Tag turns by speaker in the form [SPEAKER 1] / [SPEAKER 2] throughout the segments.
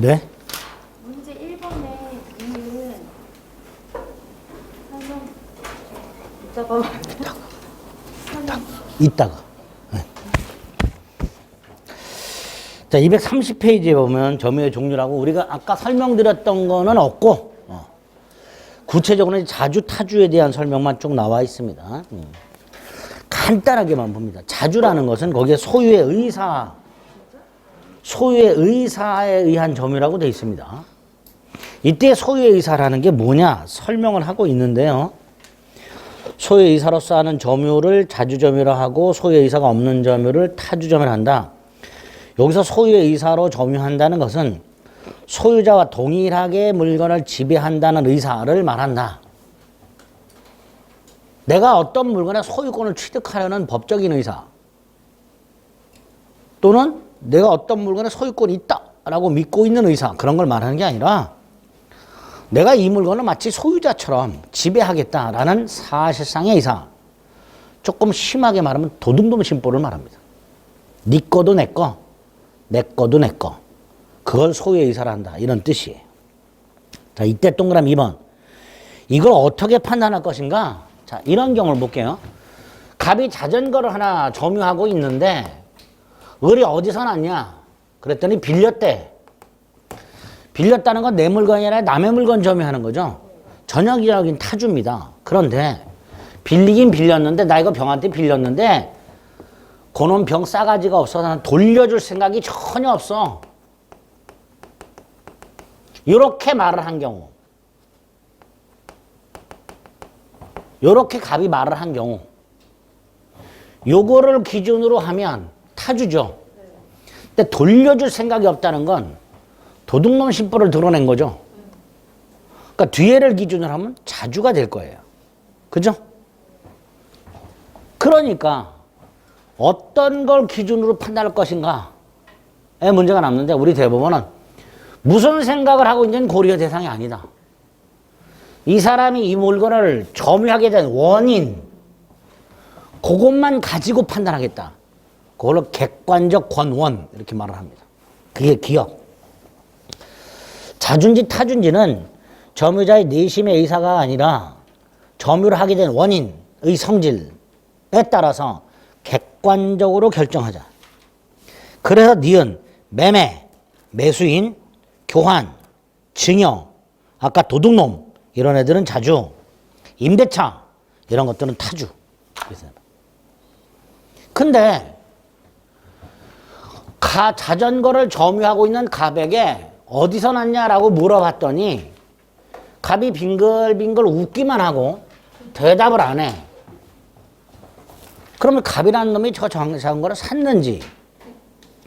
[SPEAKER 1] 네?
[SPEAKER 2] 문제 1번에 이은 설명
[SPEAKER 1] 이따가. 네. 자, 230페이지에 보면 점유의 종류라고 우리가 아까 설명드렸던 거는 없고, 구체적으로는 자주, 타주에 대한 설명만 쭉 나와 있습니다. 간단하게만 봅니다. 자주라는 것은 거기에 소유의 의사에 의한 점유라고 되어 있습니다. 이때 소유의 의사라는 게 뭐냐 설명을 하고 있는데요. 소유의 의사로서 하는 점유를 자주점유라 하고 소유의 의사가 없는 점유를 타주점유라 한다. 여기서 소유의 의사로 점유한다는 것은 소유자와 동일하게 물건을 지배한다는 의사를 말한다. 내가 어떤 물건의 소유권을 취득하려는 법적인 의사 또는 내가 어떤 물건의 소유권이 있다라고 믿고 있는 의사 그런 걸 말하는 게 아니라 내가 이 물건을 마치 소유자처럼 지배하겠다라는 사실상의 의사. 조금 심하게 말하면 도둑놈 심보를 말합니다. 네 거도 내 거, 내 거도 내 거. 그걸 소유의 의사라 한다. 이런 뜻이에요. 자, 이때 동그라미 2번. 이걸 어떻게 판단할 것인가? 자, 이런 경우를 볼게요. 갑이 자전거를 하나 점유하고 있는데 을이 어디서 났냐? 그랬더니 빌렸대. 빌렸다는 건 내 물건이 아니라 남의 물건 점유하는 거죠. 전형적인 타주입니다. 그런데 빌리긴 빌렸는데 나 이거 병한테 빌렸는데 그놈 병 싸가지가 없어서 돌려줄 생각이 전혀 없어. 이렇게 말을 한 경우, 이렇게 갑이 말을 한 경우, 요거를 기준으로 하면 타주죠. 근데 돌려줄 생각이 없다는 건 도둑놈 심보를 드러낸 거죠. 그러니까 뒤에를 기준으로 하면 자주가 될 거예요. 그죠? 그러니까 어떤 걸 기준으로 판단할 것인가에 문제가 남는데 우리 대법원은 무슨 생각을 하고 있는 고려 대상이 아니다. 이 사람이 이 물건을 점유하게 된 원인 그것만 가지고 판단하겠다. 그걸로 객관적 권원 이렇게 말을 합니다. 그게 기억. 자주인지 타주인지는 점유자의 내심의 의사가 아니라 점유를 하게 된 원인의 성질에 따라서 객관적으로 결정하자. 그래서 니은, 매매, 매수인, 교환, 증여, 아까 도둑놈 이런 애들은 자주, 임대차 이런 것들은 타주. 근데 자전거를 점유하고 있는 갑에게 어디서 났냐라고 물어봤더니 갑이 빙글빙글 웃기만 하고 대답을 안 해. 그러면 갑이라는 놈이 저 자전거를 샀는지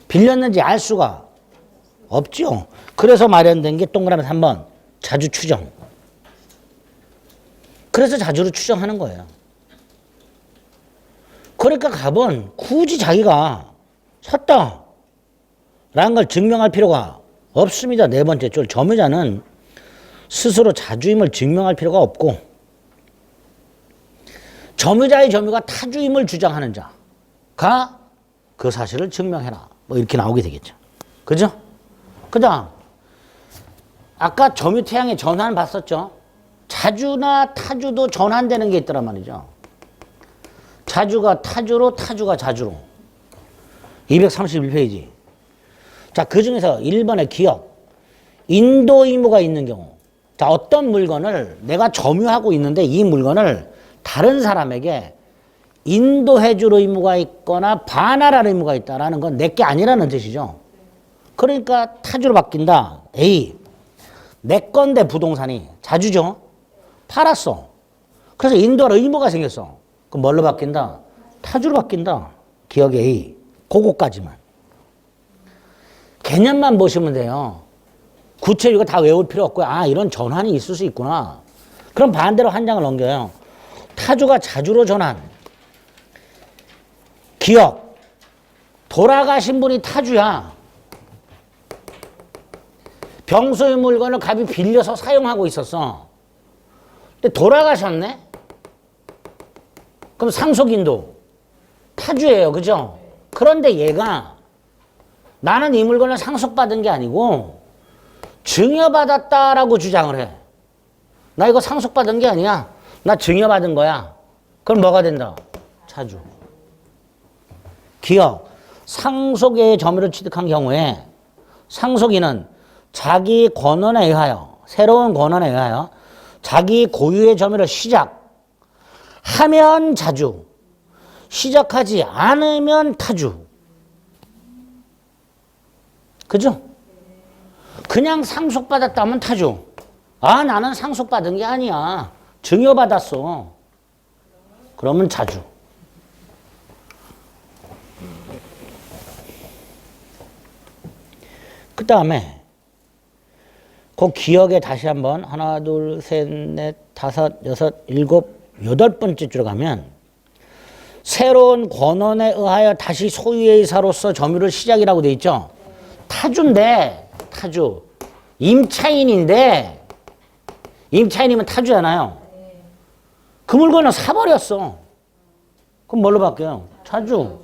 [SPEAKER 1] 빌렸는지 알 수가 없죠. 그래서 마련된 게 동그라미 3번 자주 추정. 그래서 자주를 추정하는 거예요. 그러니까 갑은 굳이 자기가 샀다 라는 걸 증명할 필요가 없습니다. 네 번째 줄 점유자는 스스로 자주임을 증명할 필요가 없고 점유자의 점유가 타주임을 주장하는 자가 그 사실을 증명해라. 뭐 이렇게 나오게 되겠죠. 그죠? 그 다음 아까 점유태양의 전환 봤었죠. 자주나 타주도 전환되는 게 있더란 말이죠. 자주가 타주로 타주가 자주로 231페이지. 자, 그 중에서 1번의 기업, 인도 의무가 있는 경우. 자, 어떤 물건을 내가 점유하고 있는데 이 물건을 다른 사람에게 인도해 줄 의무가 있거나 반환할 의무가 있다라는 건 내 게 아니라는 뜻이죠. 그러니까 타주로 바뀐다. A. 내 건데 부동산이 자주죠. 팔았어. 그래서 인도할 의무가 생겼어. 그럼 뭘로 바뀐다? 타주로 바뀐다. 기억 A. 그거까지만. 개념만 보시면 돼요. 구체 이거 다 외울 필요 없고요. 아, 이런 전환이 있을 수 있구나. 그럼 반대로 한 장을 넘겨요. 타주가 자주로 전환. 기억. 돌아가신 분이 타주야. 병소의 물건을 갑이 빌려서 사용하고 있었어. 근데 돌아가셨네? 그럼 상속인도 타주예요. 그죠? 그런데 얘가 나는 이 물건을 상속받은 게 아니고 증여받았다라고 주장을 해. 나 이거 상속받은 게 아니야. 나 증여받은 거야. 그럼 뭐가 된다? 차주. 기억. 상속의 점유를 취득한 경우에 상속인은 자기 권한에 의하여, 새로운 권한에 의하여 자기 고유의 점유를 시작하면 자주, 시작하지 않으면 타주. 그죠? 그냥 상속받았다면 타주. 아, 나는 상속받은 게 아니야. 증여받았어. 그러면 자주. 그 다음에 그 기억에 다시 한번 하나, 둘, 셋, 넷, 다섯, 여섯, 일곱, 여덟 번째 줄에 가면 새로운 권한에 의하여 다시 소유의 이사로서 점유를 시작이라고 돼 있죠. 타주인데, 타주. 임차인인데, 임차인이면 타주잖아요. 그 물건을 사버렸어. 그럼 뭘로 바뀌어요? 차주.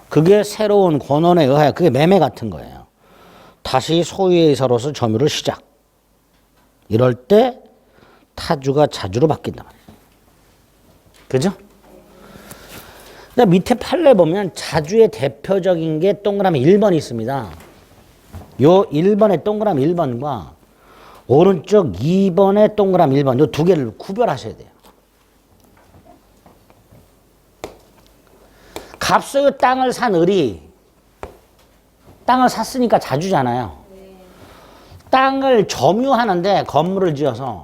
[SPEAKER 1] 그게 새로운 권한에 의하여, 그게 매매 같은 거예요. 다시 소유의 이사로서 점유를 시작. 이럴 때 타주가 자주로 바뀐단 말이에요. 그죠? 밑에 판례 보면 자주의 대표적인 게 동그라미 1번이 있습니다. 요 1번의 동그라미 1번과 오른쪽 2번의 동그라미 1번, 요 두 개를 구별하셔야 돼요. 갑소유 땅을 산 을이 땅을 샀으니까 자주잖아요. 땅을 점유하는데 건물을 지어서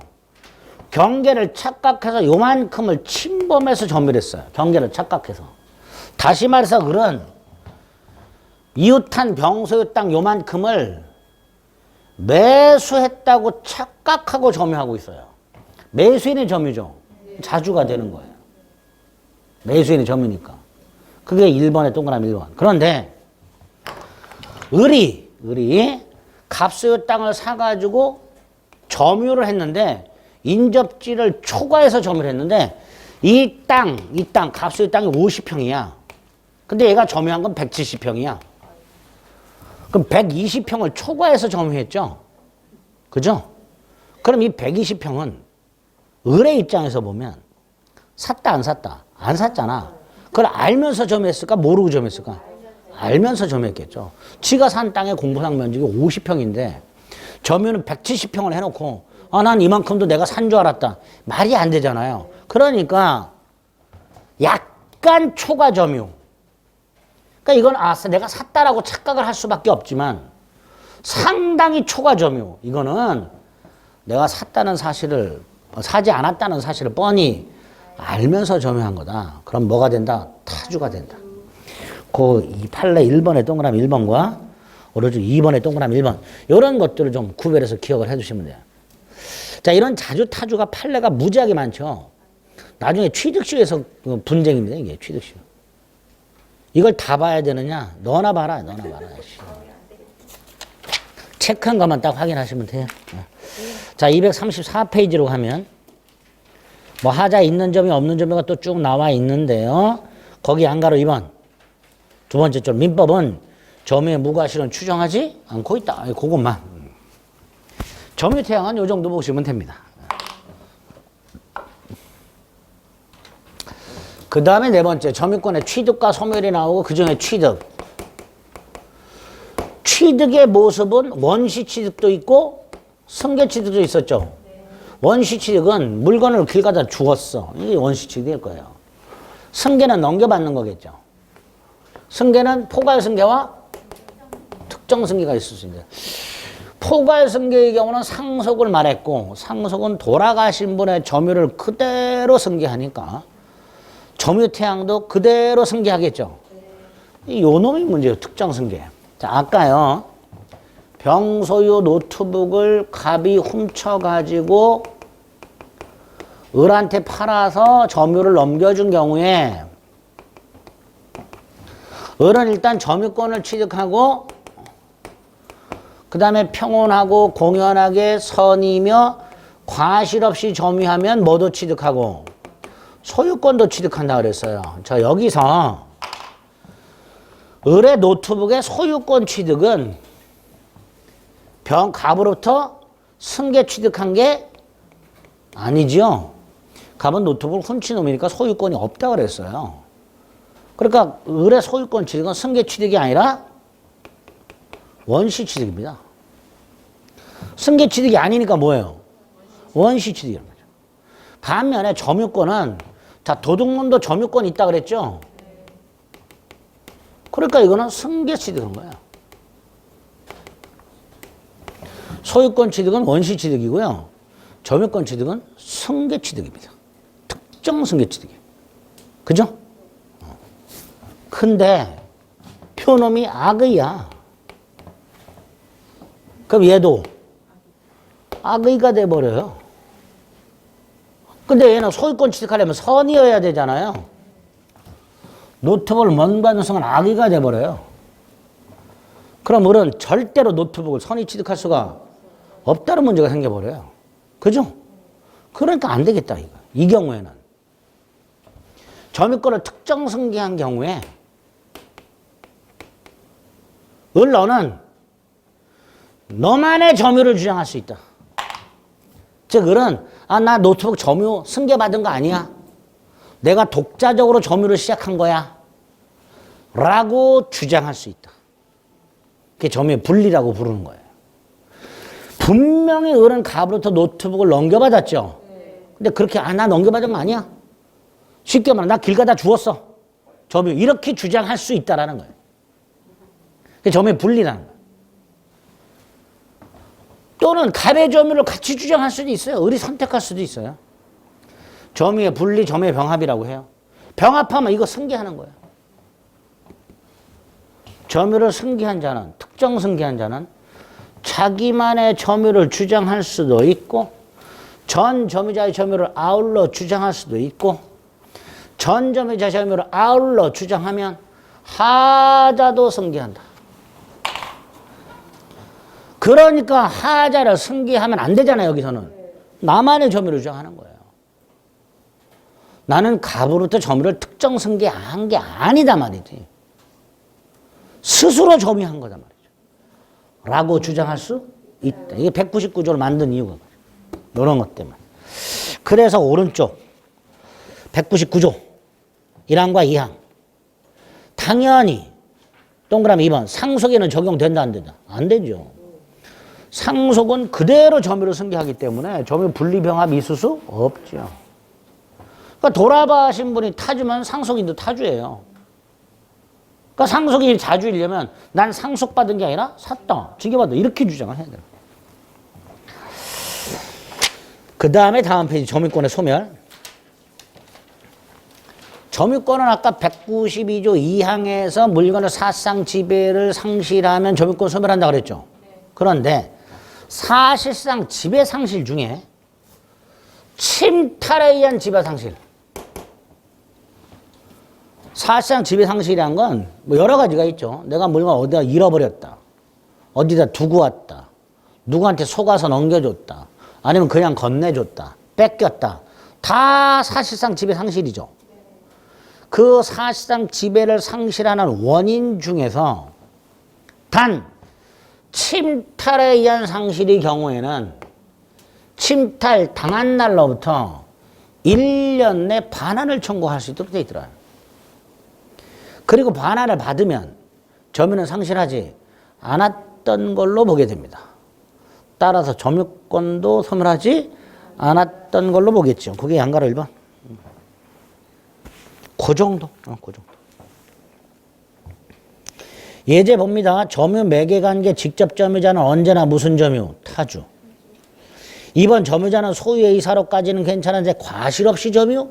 [SPEAKER 1] 경계를 착각해서 요만큼을 침범해서 점유를 했어요. 경계를 착각해서. 다시 말해서 을은 이웃한 병소유 땅 요만큼을 매수했다고 착각하고 점유하고 있어요. 매수인의 점유죠. 자주가 되는 거예요. 매수인의 점유니까. 그게 1번의 동그라미 1번. 그런데 을이 갑소유 땅을 사가지고 점유를 했는데 인접지를 초과해서 점유를 했는데 이 땅, 갑소유 땅이 50평이야. 근데 얘가 점유한 건 170평이야. 그럼 120평을 초과해서 점유했죠. 그죠? 그럼 이 120평은 을의 입장에서 보면 샀다 안 샀다? 안 샀잖아. 그걸 알면서 점유했을까? 모르고 점유했을까? 알면서 점유했겠죠. 지가 산 땅의 공부상 면적이 50평인데 점유는 170평을 해놓고 난 이만큼도 내가 산 줄 알았다. 말이 안 되잖아요. 그러니까 약간 초과 점유. 그러니까 이건 내가 샀다라고 착각을 할 수밖에 없지만 상당히 초과 점유. 이거는 내가 샀다는 사실을, 사지 않았다는 사실을 뻔히 알면서 점유한 거다. 그럼 뭐가 된다? 타주가 된다. 이 판례 1번의 동그라미 1번과 오른쪽 2번의 동그라미 1번 이런 것들을 좀 구별해서 기억을 해주시면 돼요. 자, 이런 자주 타주가 판례가 무지하게 많죠. 나중에 취득시에서 분쟁입니다. 이게 취득시. 이걸 다 봐야 되느냐? 너나 봐라. 체크한 것만 딱 확인하시면 돼요. 자, 234페이지로 가면 뭐 하자 있는 점이 없는 점이 또 쭉 나와 있는데요. 거기 안가로 2번. 두 번째 줄 민법은 점유의 무과실은 추정하지 않고 있다. 그것만. 점유태양은 이 정도 보시면 됩니다. 그 다음에 네 번째 점유권의 취득과 소멸이 나오고 그 중에 취득. 취득의 모습은 원시 취득도 있고 승계 취득도 있었죠. 원시 취득은 물건을 길 가다 주었어. 이게 원시 취득일 거예요. 승계는 넘겨받는 거겠죠. 승계는 포괄 승계와 특정 승계가 있을 수 있는데 포괄 승계의 경우는 상속을 말했고 상속은 돌아가신 분의 점유를 그대로 승계하니까 점유태양도 그대로 승계하겠죠. 요 놈이 문제예요. 특정 승계. 자, 아까요. 병소유 노트북을 갑이 훔쳐가지고 을한테 팔아서 점유를 넘겨준 경우에 을은 일단 점유권을 취득하고 그 다음에 평온하고 공연하게 선이며 과실 없이 점유하면 뭐도 취득하고 소유권도 취득한다 그랬어요. 자, 여기서 을의 노트북의 소유권 취득은 갑으로부터 승계 취득한 게 아니지요. 갑은 노트북을 훔친 놈이니까 소유권이 없다 그랬어요. 그러니까 을의 소유권 취득은 승계 취득이 아니라 원시 취득입니다. 승계 취득이 아니니까 뭐예요? 원시 취득이란 거죠. 반면에 점유권은 자 도둑놈도 점유권이 있다 그랬죠. 그러니까 이거는 승계 취득인 거예요. 소유권 취득은 원시 취득이고요. 점유권 취득은 승계 취득입니다. 특정 승계 취득이에요. 그죠? 근데 표놈이 악의야. 그럼 얘도 악의가 돼버려요. 근데 얘는 소유권 취득하려면 선이어야 되잖아요. 노트북을 먼 받는 순간 악의가 돼버려요. 그럼 을은 절대로 노트북을 선이 취득할 수가 없다는 문제가 생겨버려요. 그죠? 그러니까 안 되겠다, 이거. 이 경우에는. 점유권을 특정 승계한 경우에 너는 너만의 점유를 주장할 수 있다. 즉 을은 나 노트북 점유 승계받은 거 아니야. 내가 독자적으로 점유를 시작한 거야. 라고 주장할 수 있다. 그게 점유의 분리라고 부르는 거예요. 분명히 을은 갑으로부터 노트북을 넘겨받았죠. 근데 그렇게 나 넘겨받은 거 아니야. 쉽게 말하면 나 길 가다 주웠어. 점유 이렇게 주장할 수 있다라는 거예요. 그게 점유의 분리라는 거예요. 또는 갑의 점유를 같이 주장할 수도 있어요. 을이 선택할 수도 있어요. 점유의 분리, 점유의 병합이라고 해요. 병합하면 이거 승계하는 거예요. 점유를 승계한 자는, 특정 승계한 자는 자기만의 점유를 주장할 수도 있고 전 점유자의 점유를 아울러 주장할 수도 있고 전 점유자의 점유를 아울러 주장하면 하자도 승계한다. 그러니까 하자를 승계하면 안 되잖아요. 여기서는. 나만의 점유를 주장하는 거예요. 나는 갑으로부터 점유를 특정 승계한 게 아니다 말이지. 스스로 점유한 거다 말이죠. 라고 주장할 수 있다. 이게 199조를 만든 이유가 이런 것 때문에. 그래서 오른쪽 199조 1항과 2항 당연히 동그라미 2번 상속에는 적용된다 안 된다? 안 되죠. 상속은 그대로 점유를 승계하기 때문에 점유 분리병합이 있을 수 없죠. 그러니까 돌아가신 분이 타주면 상속인도 타주예요. 그러니까 상속인이 자주이려면 난 상속받은 게 아니라 샀다, 징계받다 이렇게 주장을 해야 돼요. 그 다음에 다음 페이지 점유권의 소멸. 점유권은 아까 192조 2항에서 물건의 사상 지배를 상실하면 점유권 소멸한다 그랬죠. 그런데 사실상 지배 상실 중에 침탈에 의한 지배 상실. 사실상 지배 상실이란 건 뭐 여러 가지가 있죠. 내가 물건 어디다 잃어버렸다. 어디다 두고 왔다. 누구한테 속아서 넘겨줬다. 아니면 그냥 건네줬다. 뺏겼다. 다 사실상 지배 상실이죠. 그 사실상 지배를 상실하는 원인 중에서 단 침탈에 의한 상실의 경우에는 침탈 당한 날로부터 1년 내 반환을 청구할 수 있도록 되어 있더라고요. 그리고 반환을 받으면 점유는 상실하지 않았던 걸로 보게 됩니다. 따라서 점유권도 소멸하지 않았던 걸로 보겠죠. 그게 양가로 1번. 그 정도. 그 정도. 예제 봅니다. 점유 매개관계 직접 점유자는 언제나 무슨 점유? 타주. 2번 점유자는 소유의 이사로까지는 괜찮은데 과실 없이 점유?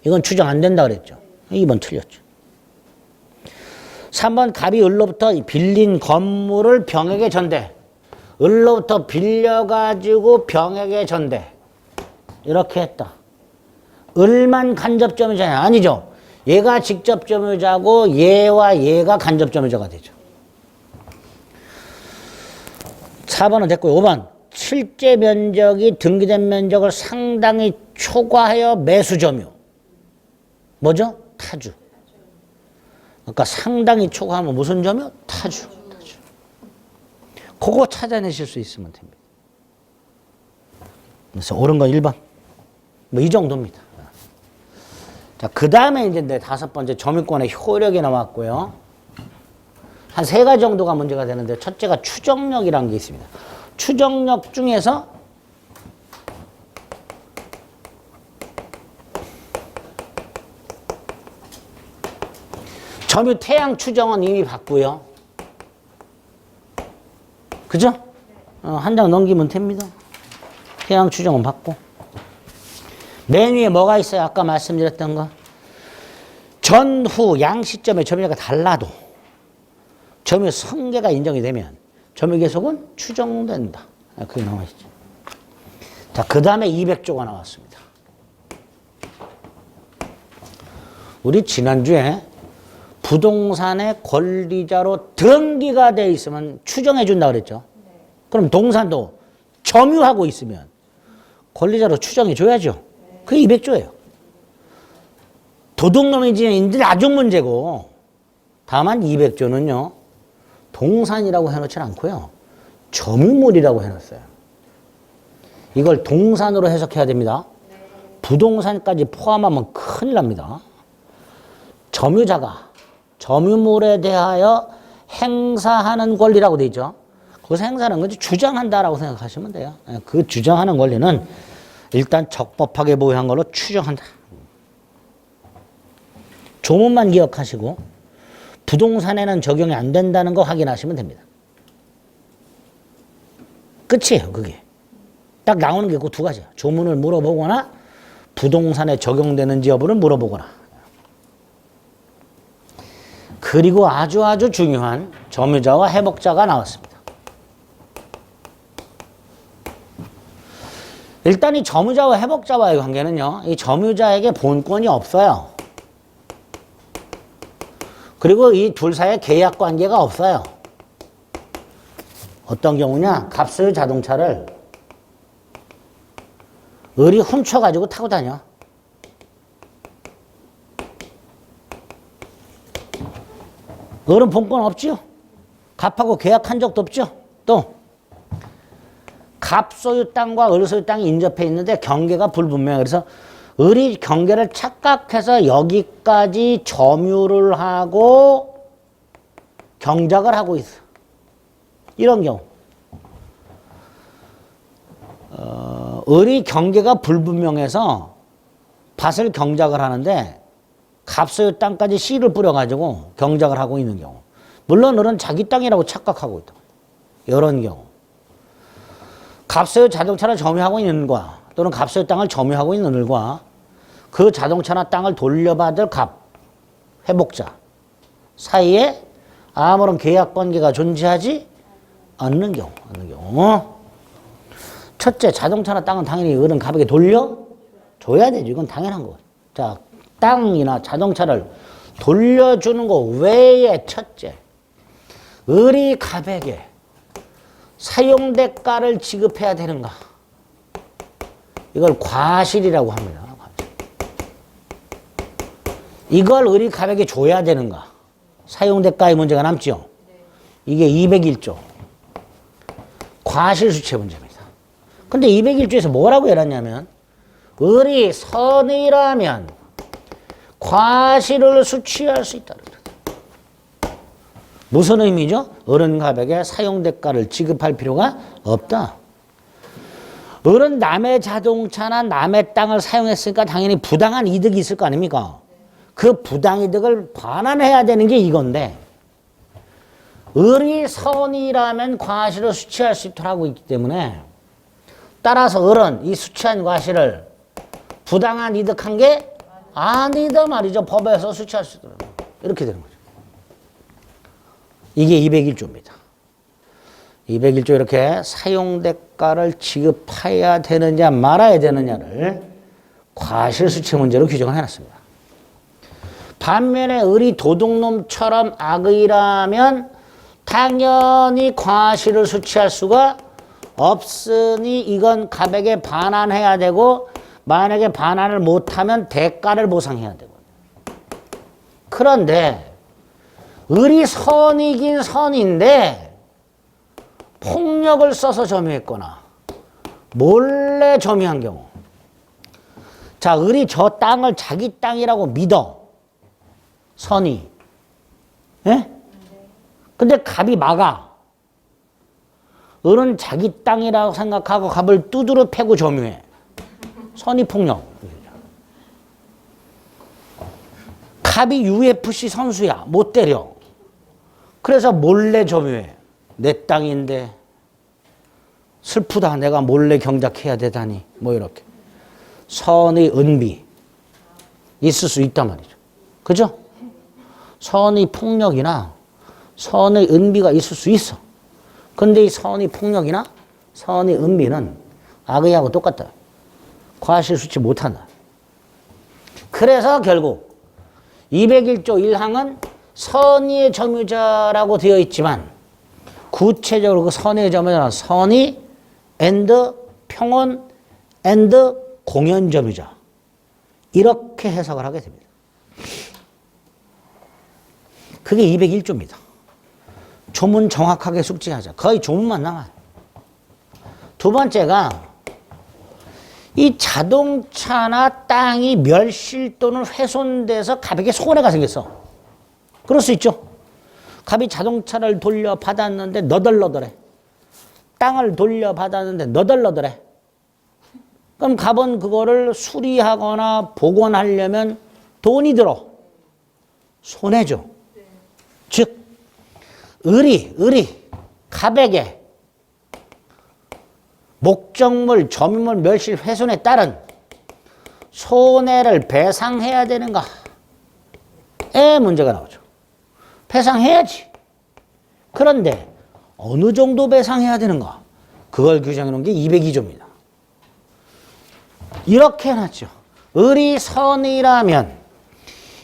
[SPEAKER 1] 이건 추정 안 된다 그랬죠. 2번 틀렸죠. 3번 갑이 을로부터 빌린 건물을 병에게 전대. 을로부터 빌려가지고 병에게 전대. 이렇게 했다. 을만 간접 점유자냐? 아니죠. 얘가 직접 점유자고 얘와 얘가 간접 점유자가 되죠. 4번은 됐고요. 5번. 실제 면적이 등기된 면적을 상당히 초과하여 매수 점유. 뭐죠? 타주. 그러니까 상당히 초과하면 무슨 점유? 타주. 그거 찾아내실 수 있으면 됩니다. 그래서 옳은 건 1번. 뭐 이 정도입니다. 자, 그 다음에 이제 내 5번째 점유권의 효력이 나왔고요. 한 3가지 정도가 문제가 되는데, 첫째가 추정력이라는 게 있습니다. 추정력 중에서 점유 태양 추정은 이미 봤고요. 그죠? 한 장 넘기면 됩니다. 태양 추정은 봤고. 맨 위에 뭐가 있어요? 아까 말씀드렸던 거. 전후 양 시점의 점유자가 달라도 점유 성계가 인정이 되면 점유 계속은 추정된다. 그게 나와 있죠. 자, 그 다음에 200조가 나왔습니다. 우리 지난주에 부동산의 권리자로 등기가 돼 있으면 추정해 준다 그랬죠. 그럼 동산도 점유하고 있으면 권리자로 추정해 줘야죠. 그게 200조예요. 도둑놈인지는 아주 문제고, 다만 200조는요, 동산이라고 해놓지 않고요, 점유물이라고 해놨어요. 이걸 동산으로 해석해야 됩니다. 부동산까지 포함하면 큰일 납니다. 점유자가 점유물에 대하여 행사하는 권리라고 돼 있죠. 거기서 행사하는 건지 주장한다라고 생각하시면 돼요. 그 주장하는 권리는 일단 적법하게 보유한 걸로 추정한다. 조문만 기억하시고 부동산에는 적용이 안 된다는 거 확인하시면 됩니다. 끝이에요, 그게. 딱 나오는 게 그 2가지야. 조문을 물어보거나 부동산에 적용되는지 여부를 물어보거나. 그리고 아주 중요한 점유자와 해복자가 나왔습니다. 일단 이 점유자와 해복자와의 관계는요, 이 점유자에게 본권이 없어요. 그리고 이 둘 사이에 계약 관계가 없어요. 어떤 경우냐, 갑소유 자동차를 을이 훔쳐가지고 타고 다녀. 을은 본권 없죠? 갑하고 계약한 적도 없죠? 또 갑소유 땅과 을소유 땅이 인접해 있는데 경계가 불분명해. 그래서 을이 경계를 착각해서 여기까지 점유를 하고 경작을 하고 있어. 이런 경우. 을이 경계가 불분명해서 밭을 경작을 하는데 갑소유 땅까지 씨를 뿌려가지고 경작을 하고 있는 경우. 물론 을은 자기 땅이라고 착각하고 있다. 이런 경우. 갑소유 자동차를 점유하고 있는 거야. 또는 갑소유 땅을 점유하고 있는 을과 그 자동차나 땅을 돌려받을 갑, 회복자 사이에 아무런 계약 관계가 존재하지 않는 경우. 첫째, 자동차나 땅은 당연히 을은 갑에게 돌려줘야 되죠. 이건 당연한 거. 자, 땅이나 자동차를 돌려주는 거 외에 첫째, 을이 갑에게 사용대가를 지급해야 되는가? 이걸 과실이라고 합니다. 이걸 을이 갑에게 줘야 되는가? 사용대가의 문제가 남죠? 이게 201조. 과실수취의 문제입니다. 근데 201조에서 뭐라고 해놨냐면, 을이 선이라면 과실을 수취할 수 있다. 무슨 의미죠? 을은 갑에게 사용대가를 지급할 필요가 없다. 을은 남의 자동차나 남의 땅을 사용했으니까 당연히 부당한 이득이 있을 거 아닙니까? 그 부당이득을 반환해야 되는 게 이건데, 을이 선이라면 과실을 수취할 수 있도록 하고 있기 때문에, 따라서 을은 이 수취한 과실을 부당한 이득한 게 아니다 말이죠. 법에서 수취할 수 있도록. 이렇게 되는 거죠. 이게 201조입니다. 201조 이렇게 사용대가를 지급해야 되느냐 말아야 되느냐를 과실수취 문제로 규정을 해놨습니다. 반면에 을이 도둑놈처럼 악의라면 당연히 과실을 수취할 수가 없으니 이건 갑에게 반환해야 되고, 만약에 반환을 못하면 대가를 보상해야 되고. 그런데 을이 선이긴 선인데 폭력을 써서 점유했거나 몰래 점유한 경우. 자, 을이 저 땅을 자기 땅이라고 믿어. 선이. 예? 근데 갑이 막아. 을은 자기 땅이라고 생각하고 갑을 두드러 패고 점유해. 선의 폭력. 갑이 UFC 선수야. 못 때려. 그래서 몰래 점유해. 내 땅인데 슬프다. 내가 몰래 경작해야 되다니. 뭐 이렇게. 선의 은비. 있을 수 있단 말이죠. 그죠? 선의 폭력이나 선의 은비가 있을 수 있어. 근데 이 선의 폭력이나 선의 은비는 악의하고 똑같다. 과실수치 못한다. 그래서 결국 201조 1항은 선의의 점유자라고 되어 있지만 구체적으로 그 선의의 점유자는 선의 앤드 평온 앤드 공연 점유자. 이렇게 해석을 하게 됩니다. 그게 201조입니다. 조문 정확하게 숙지하자. 거의 조문만 나와요. 두 번째가 이 자동차나 땅이 멸실 또는 훼손돼서 갑에게 손해가 생겼어. 그럴 수 있죠. 갑이 자동차를 돌려받았는데 너덜너덜해. 땅을 돌려받았는데 너덜너덜해. 그럼 갑은 그거를 수리하거나 복원하려면 돈이 들어. 손해죠. 즉 을이 갑에게 목적물, 점유물 멸실 훼손에 따른 손해를 배상해야 되는가에 문제가 나오죠. 배상해야지. 그런데 어느 정도 배상해야 되는가? 그걸 규정해 놓은 게 202조입니다. 이렇게 해놨죠. 을이 선이라면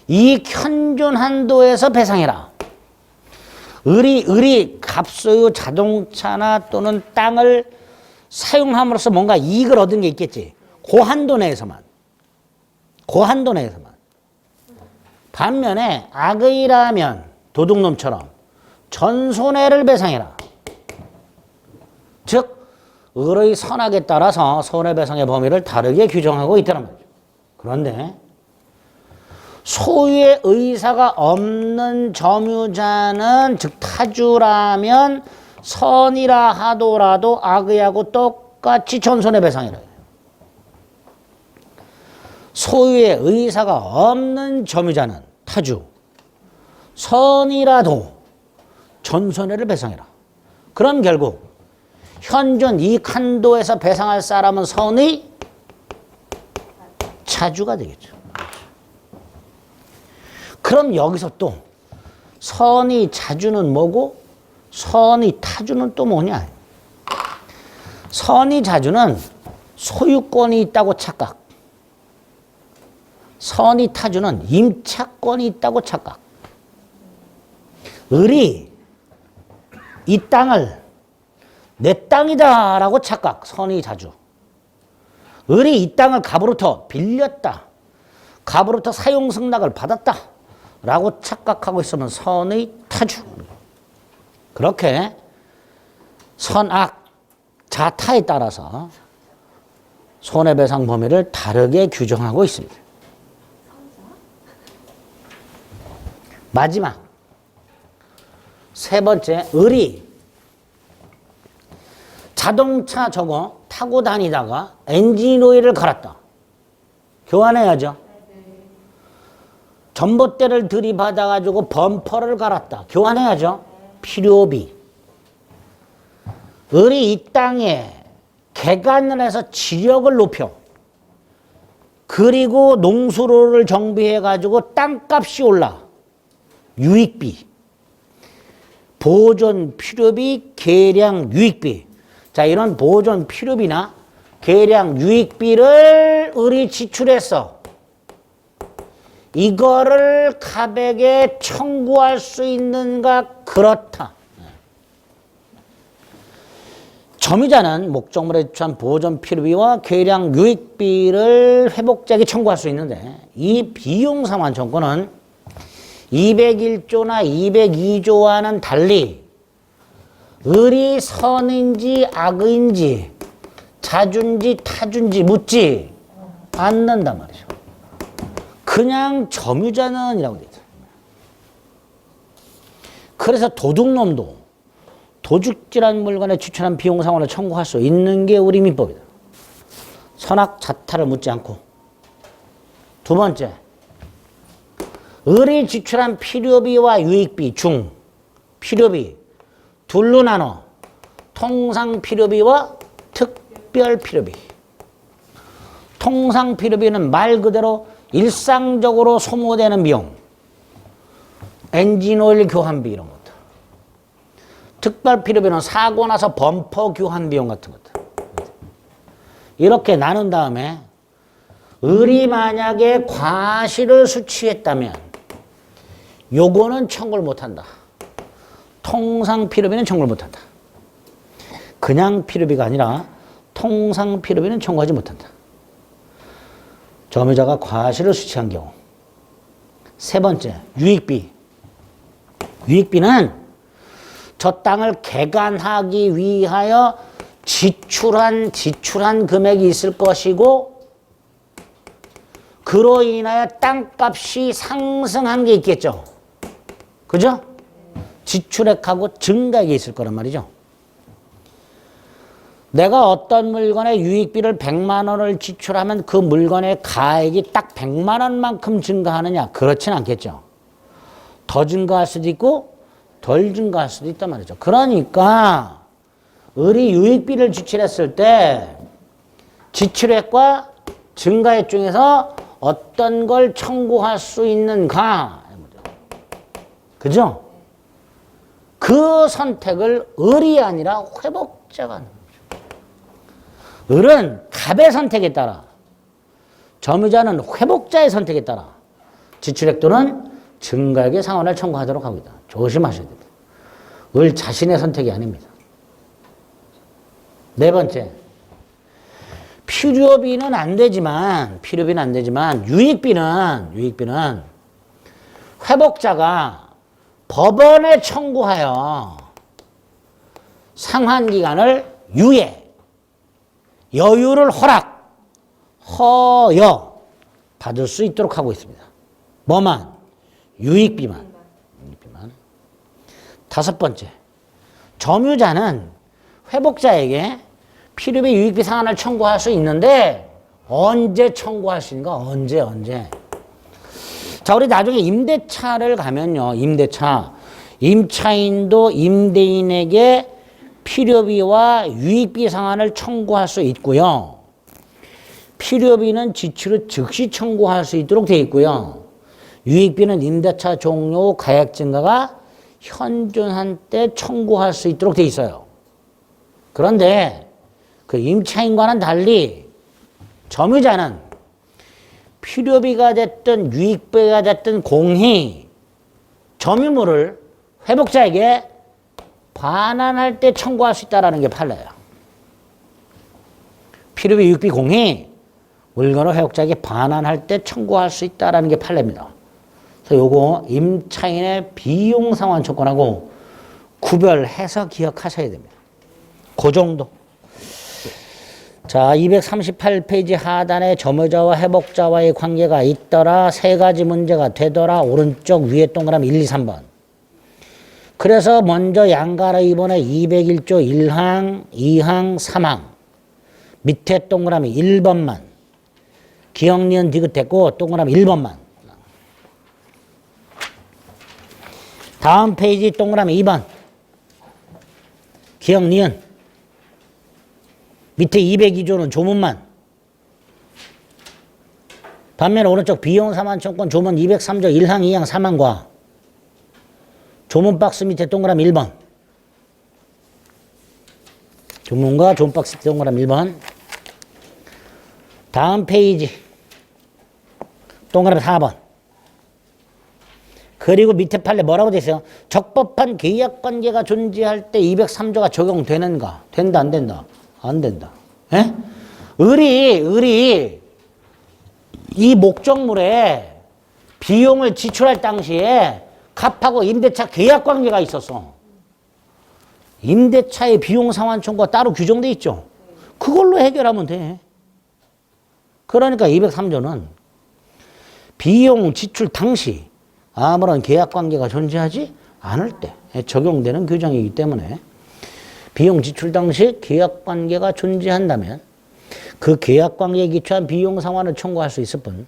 [SPEAKER 1] 이 현존 한도에서 배상해라. 을이 갑소유 자동차나 또는 땅을 사용함으로써 뭔가 이익을 얻은 게 있겠지. 그 한도 내에서만. 그 한도 내에서만. 반면에 악의라면 도둑놈처럼 전손해를 배상해라. 즉 을의 선악에 따라서 손해배상의 범위를 다르게 규정하고 있다는 거죠. 그런데 소유의 의사가 없는 점유자는 즉 타주라면 선이라 하더라도 악의하고 똑같이 전손해배상이라. 소유의 의사가 없는 점유자는 타주 선이라도 전손해를 배상해라. 그럼 결국 현존 이익 한도에서 배상할 사람은 선의 차주가 되겠죠. 그럼 여기서 또 선의 차주는 뭐고 선의 타주는 또 뭐냐? 선의 차주는 소유권이 있다고 착각. 선의 타주는 임차권이 있다고 착각. 을이 이 땅을 내 땅이다라고 착각. 선의 차주. 을이 이 땅을 갑으로부터 빌렸다. 갑으로부터 사용 승낙을 받았다. 라고 착각하고 있으면 선의 타주. 그렇게 선악, 자타에 따라서 손해배상 범위를 다르게 규정하고 있습니다. 마지막 세 번째, 을이 자동차 저거 타고 다니다가 엔진 오일을 갈았다. 교환해야죠. 전봇대를 들이받아가지고 범퍼를 갈았다. 교환해야죠. 필요비. 을이 이 땅에 개간을 해서 지력을 높여 그리고 농수로를 정비해가지고 땅값이 올라. 유익비. 보존 필요비, 계량 유익비. 자, 이런 보존 필요비나 계량 유익비를 을이 지출했어. 이거를 갑에게 청구할 수 있는가? 그렇다. 점유자는 목적물에 지출한 보존 필요비와 계량 유익비를 회복자에게 청구할 수 있는데 이 비용 상환 청구는 201조나 202조와는 달리 을이 선인지 악인지 자준지 타준지 묻지 않는단 말이죠. 그냥 점유자는이라고 되어 있어요. 그래서 도둑놈도 도둑질한 물건에 지출한 비용 상환을 청구할 수 있는 게 우리 민법이다. 선악 자타를 묻지 않고. 두 번째, 을이 지출한 필요비와 유익비 중 필요비 둘로 나눠 통상 필요비와 특별 필요비. 통상 필요비는 말 그대로 일상적으로 소모되는 비용, 엔진오일 교환비 이런 것들. 특별 필요비는 사고 나서 범퍼 교환 비용 같은 것들. 이렇게 나눈 다음에 을이 만약에 과실을 수취했다면 요거는 청구를 못한다. 통상 필요비는 청구를 못한다. 그냥 필요비가 아니라 통상 필요비는 청구하지 못한다. 점유자가 과실을 수취한 경우. 세 번째, 유익비. 유익비는 저 땅을 개간하기 위하여 지출한 금액이 있을 것이고 그로 인하여 땅값이 상승한 게 있겠죠. 그죠? 지출액하고 증가액이 있을 거란 말이죠. 내가 어떤 물건에 유익비를 100만 원을 지출하면 그 물건의 가액이 딱 100만 원만큼 증가하느냐? 그렇진 않겠죠. 더 증가할 수도 있고 덜 증가할 수도 있단 말이죠. 그러니까 을이 유익비를 지출했을 때 지출액과 증가액 중에서 어떤 걸 청구할 수 있는가? 그죠? 그 선택을 을이 아니라 회복자가 하는 거죠. 을은 갑의 선택에 따라, 점유자는 회복자의 선택에 따라 지출액 또는 증가액의 상환을 청구하도록 하고 있다. 조심하셔야 됩니다. 을 자신의 선택이 아닙니다. 네 번째, 필요비는 안 되지만 유익비는 회복자가 법원에 청구하여 상환기간을 여유를 허여 받을 수 있도록 하고 있습니다. 뭐만? 유익비만. 다섯 번째, 점유자는 회복자에게 필요비 유익비 상환을 청구할 수 있는데 언제 청구할 수 있는가? 언제? 자, 우리 나중에 임대차를 가면요. 임차인도 임대인에게 필요비와 유익비 상환을 청구할 수 있고요. 필요비는 지출 후 즉시 청구할 수 있도록 되어 있고요. 유익비는 임대차 종료 후 가액 증가가 현존한 때 청구할 수 있도록 되어 있어요. 그런데 그 임차인과는 달리 점유자는 필요비가 됐든 유익비가 됐든 공히 점유물을 회복자에게 반환할 때 청구할 수 있다는 게 판례예요. 필요비 유익비 공히 물건을 회복자에게 반환할 때 청구할 수 있다는 게 판례입니다. 그래서 요거 임차인의 비용 상환 조건하고 구별해서 기억하셔야 됩니다. 그 정도. 자, 238페이지 하단에 점유자와 회복자와의 관계가 있더라. 세 가지 문제가 되더라. 오른쪽 위에 동그라미 1, 2, 3번. 그래서 먼저 양가로 2번에 201조 1항, 2항, 3항. 밑에 동그라미 1번만. 기억, 니은, 디귿했고 동그라미 1번만. 다음 페이지 동그라미 2번. 기억, 니은. 밑에 202조는 조문만. 반면에 오른쪽 비용 상환청권 조문 203조 1항, 2항, 3항과 조문 박스 밑에 동그라미 1번. 조문과 조문 박스 밑에 동그라미 1번. 다음 페이지 동그라미 4번. 그리고 밑에 판례 뭐라고 돼 있어요? 적법한 계약관계가 존재할 때 203조가 적용되는가? 된다, 안 된다? 안 된다. 예? 을이 이 목적물에 비용을 지출할 당시에 갑하고 임대차 계약 관계가 있었어. 임대차의 비용 상환 청구가 따로 규정돼 있죠. 그걸로 해결하면 돼. 그러니까 203조는 비용 지출 당시 아무런 계약 관계가 존재하지 않을 때 적용되는 규정이기 때문에 비용 지출 당시 계약 관계가 존재한다면 그 계약 관계에 기초한 비용 상환을 청구할 수 있을 뿐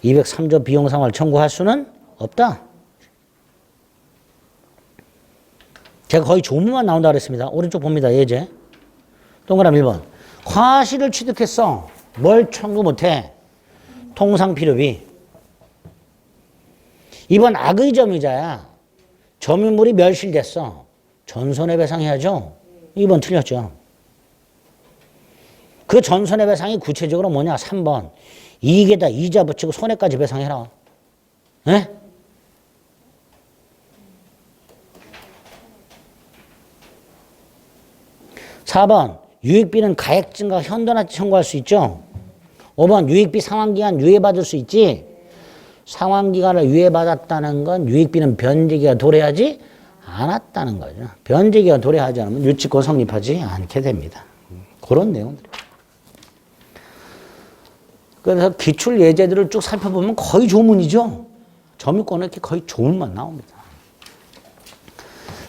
[SPEAKER 1] 203조 비용 상환을 청구할 수는 없다. 제가 거의 조문만 나온다 그랬습니다. 오른쪽 봅니다. 예제. 동그라미 1번. 과실을 취득했어. 뭘 청구 못해? 통상필요비. 2번 악의 점유자야. 점유물이 멸실됐어. 전손해배상해야죠. 2번 틀렸죠. 그 전손해배상이 구체적으로 뭐냐? 3번. 이익에다 이자 붙이고 손해까지 배상해라. 네? (4번) 유익비는 가액 증가 현존화 청구할 수 있죠. 5번 유익비 상환기간 유예받을 수 있지. 상환기간을 유예받았다는 건 유익비는 변제기가 도래하지 않았다는 거죠. 변제기가 도래하지 않으면 유치권 성립하지 않게 됩니다. 그런 내용들. 그래서 기출 예제들을 쭉 살펴보면 거의 조문이죠. 점유권은 이렇게 거의 조문만 나옵니다.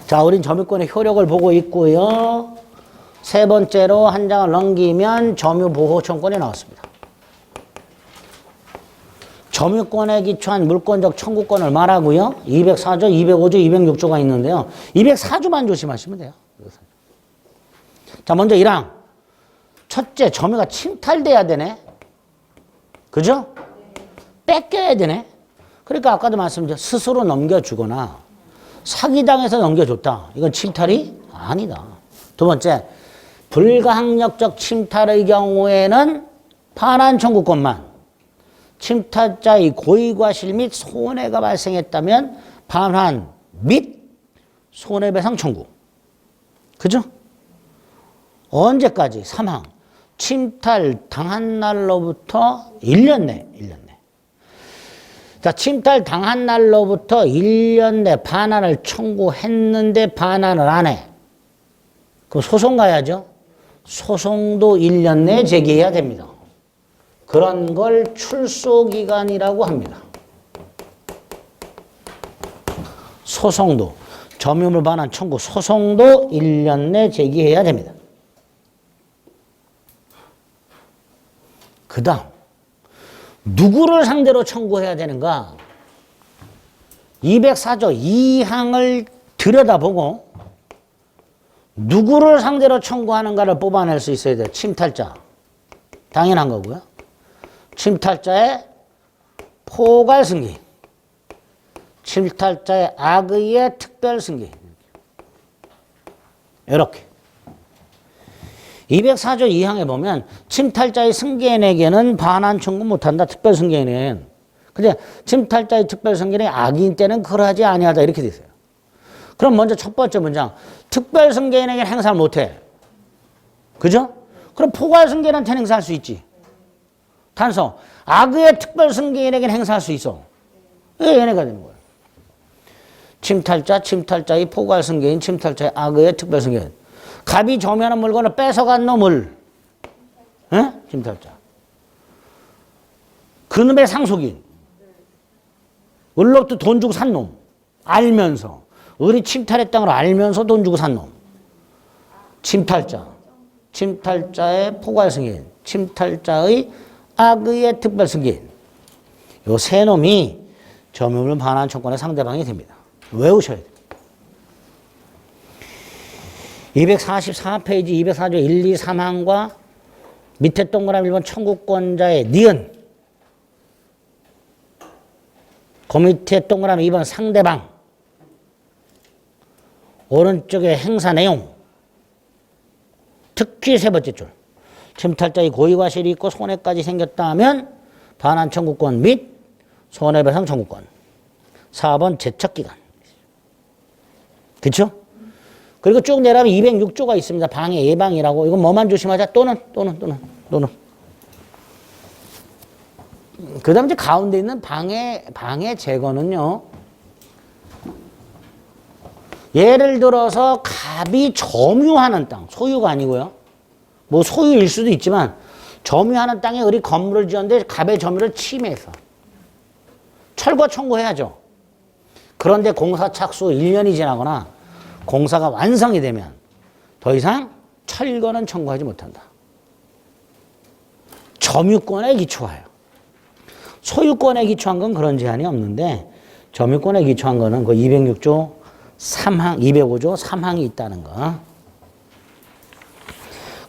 [SPEAKER 1] 자, 우린 점유권의 효력을 보고 있고요. 세 번째로 한 장을 넘기면 점유보호청권이 나왔습니다. 점유권에 기초한 물권적 청구권을 말하고요. 204조, 205조, 206조가 있는데요. 204조만 조심하시면 돼요. 자, 먼저 1항. 첫째, 점유가 침탈돼야 되네. 그죠? 뺏겨야 되네. 그러니까 아까도 말씀드렸죠. 스스로 넘겨주거나 사기당해서 넘겨줬다. 이건 침탈이 아니다. 두 번째, 불가항력적 침탈의 경우에는 반환 청구권만, 침탈자의 고의과실 및 손해가 발생했다면 반환 및 손해배상 청구. 그죠? 언제까지? 3항. 침탈 당한 날로부터 1년 내. 자, 침탈 당한 날로부터 1년 내 반환을 청구했는데 반환을 안 해. 그럼 소송 가야죠. 소송도 1년 내에 제기해야 됩니다. 그런 걸 출소기간이라고 합니다. 소송도, 점유물 반환 청구 소송도 1년 내 제기해야 됩니다. 그 다음, 누구를 상대로 청구해야 되는가? 204조 2항을 들여다보고 누구를 상대로 청구하는가를 뽑아낼 수 있어야 돼요. 침탈자. 당연한 거고요. 침탈자의 포괄승계, 침탈자의 악의의 특별승계. 이렇게. 204조 2항에 보면 침탈자의 승계인에게는 반환 청구 못한다. 특별승계인은. 근데 침탈자의 특별승계인이 악의인 때는 그러하지 아니하다. 이렇게 돼 있어요. 그럼 먼저 첫 번째 문장. 특별승계인에게는 행사를 못해. 그죠? 그럼 포괄승계인한테는 행사할 수 있지. 단서. 악의의 특별승계인에게는 행사할 수 있어. 이게 얘네가 되는 거예요. 침탈자, 침탈자의 포괄승계인, 침탈자의 악의의 특별승계인. 갑이 점유하는 물건을 뺏어간 놈을, 에? 침탈자. 그놈의 상속인. 을로부터 돈 주고 산 놈. 알면서. 을이 침탈했다는 걸 알면서 돈 주고 산 놈. 침탈자. 침탈자의 포괄승계인. 침탈자의 악의의 특별승계인. 요 세 놈이 점유물 반환 청구권의 상대방이 됩니다. 외우셔야 돼요. 244페이지 204조 1, 2, 3항과 밑에 동그라미 1번 청구권자의 니은, 그 밑에 동그라미 2번 상대방, 오른쪽에 행사 내용, 특히 세 번째 줄. 침탈자의 고의과실이 있고 손해까지 생겼다 하면 반환 청구권 및 손해배상 청구권. 4번 제척기간. 그렇죠? 그리고 쭉 내려가면 206조가 있습니다. 방해 예방이라고. 이건 뭐만 조심하자? 또는. 그 다음 이제 가운데 있는 방해 제거는요. 예를 들어서 갑이 점유하는 땅, 소유가 아니고요. 뭐 소유일 수도 있지만 점유하는 땅에 을이 건물을 지었는데 갑의 점유를 침해해서 철거 청구해야죠. 그런데 공사 착수 1년이 지나거나 공사가 완성이 되면 더 이상 철거는 청구하지 못한다. 점유권에 기초하여. 소유권에 기초한 건 그런 제한이 없는데 점유권에 기초한 거는 그 206조 3항, 205조 3항이 있다는 거.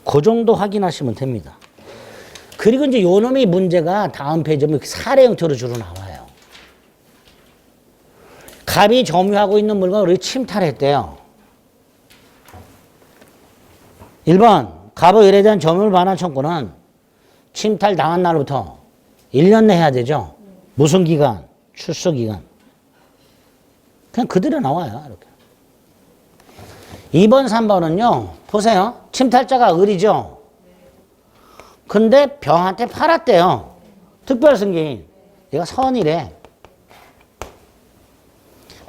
[SPEAKER 1] 그 정도 확인하시면 됩니다. 그리고 이제 요 놈의 문제가 다음 페이지에 사례 형태로 주로 나와요. 갑이 점유하고 있는 물건을 침탈했대요. 1번, 갑의 을에 대한 점유물 반환 청구는 침탈 당한 날부터 1년 내 해야 되죠. 무슨 기간? 출소 기간. 그냥 그대로 나와요. 이렇게. 2번, 3번은요. 보세요. 침탈자가 을이죠. 근데 병한테 팔았대요. 특별승계인. 얘가 선이래.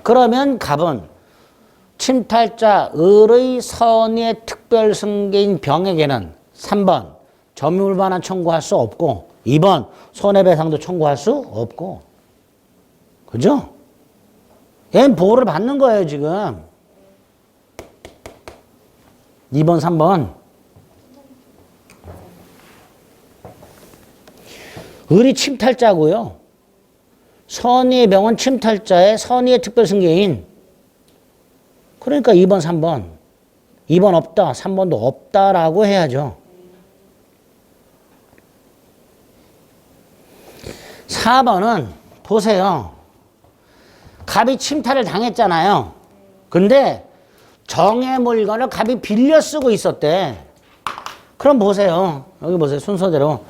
[SPEAKER 1] 그러면 갑은 침탈자 을의 선의 특별승계인 병에게는 3번 점유물 반환 청구할 수 없고 2번 손해배상도 청구할 수 없고 그죠? 얘는 보호를 받는 거예요 지금. 2번 3번 을이 침탈자고요. 선의의 병은 침탈자의 선의의 특별승계인. 그러니까 2번 3번 2번 없다 3번도 없다라고 해야죠. 4번은 보세요. 갑이 침탈을 당했잖아요. 근데 정의 물건을 갑이 빌려 쓰고 있었대. 그럼 보세요. 여기 보세요. 순서대로.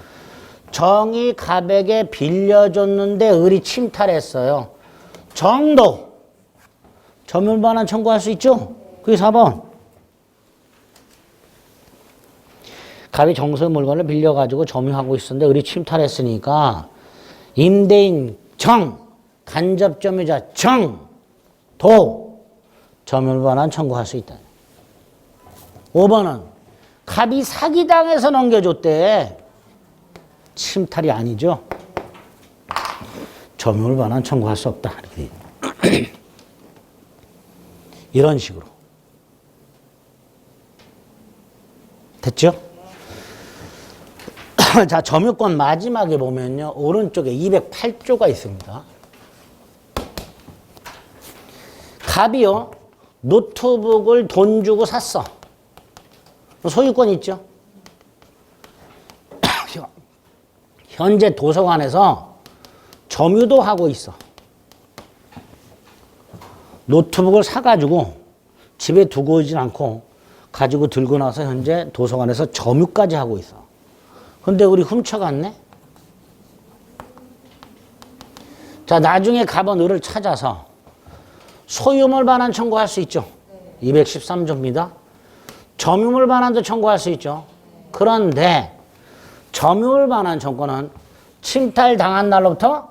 [SPEAKER 1] 정이 갑에게 빌려줬는데 을이 침탈했어요. 정도. 점유물 반환 청구할 수 있죠? 그게 4번. 갑이 정소의 물건을 빌려가지고 점유하고 있었는데 을이 침탈했으니까 임대인 정, 간접점유자 정, 도, 점유물 반환 청구할 수 있다. 5번은 갑이 사기당해서 넘겨줬대. 침탈이 아니죠. 점유물 반환 청구할 수 없다. 이런 식으로. 됐죠? 자, 점유권 마지막에 보면요. 오른쪽에 208조가 있습니다. 갑이요. 노트북을 돈 주고 샀어. 소유권 있죠? 현재 도서관에서 점유도 하고 있어. 노트북을 사가지고 집에 두고 오진 않고 가지고 들고 나서 현재 도서관에서 점유까지 하고 있어. 근데 우리 훔쳐갔네? 자, 나중에 갑은 을을 찾아서 소유물 반환 청구할 수 있죠. 213조입니다. 점유물 반환도 청구할 수 있죠. 그런데 점유물 반환 청구는 침탈 당한 날로부터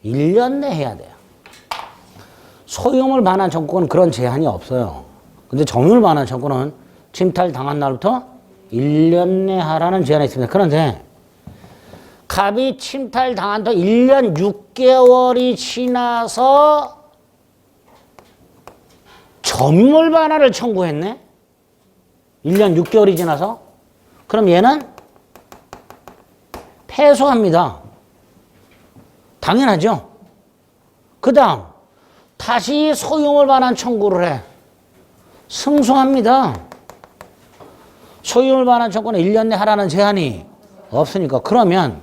[SPEAKER 1] 1년 내 해야 돼요. 소유물 반환 청구는 그런 제한이 없어요. 근데 점유물 반환 청구는 침탈 당한 날부터 1년 내 하라는 제한이 있습니다. 그런데 갑이 침탈 당한 후 1년 6개월이 지나서 점유물 반환을 청구했네? 1년 6개월이 지나서? 그럼 얘는 패소합니다. 당연하죠. 그 다음 다시 소유물 반환 청구를 해. 승소합니다. 소유물 반환 청구는 1년 내 하라는 제한이 없으니까. 그러면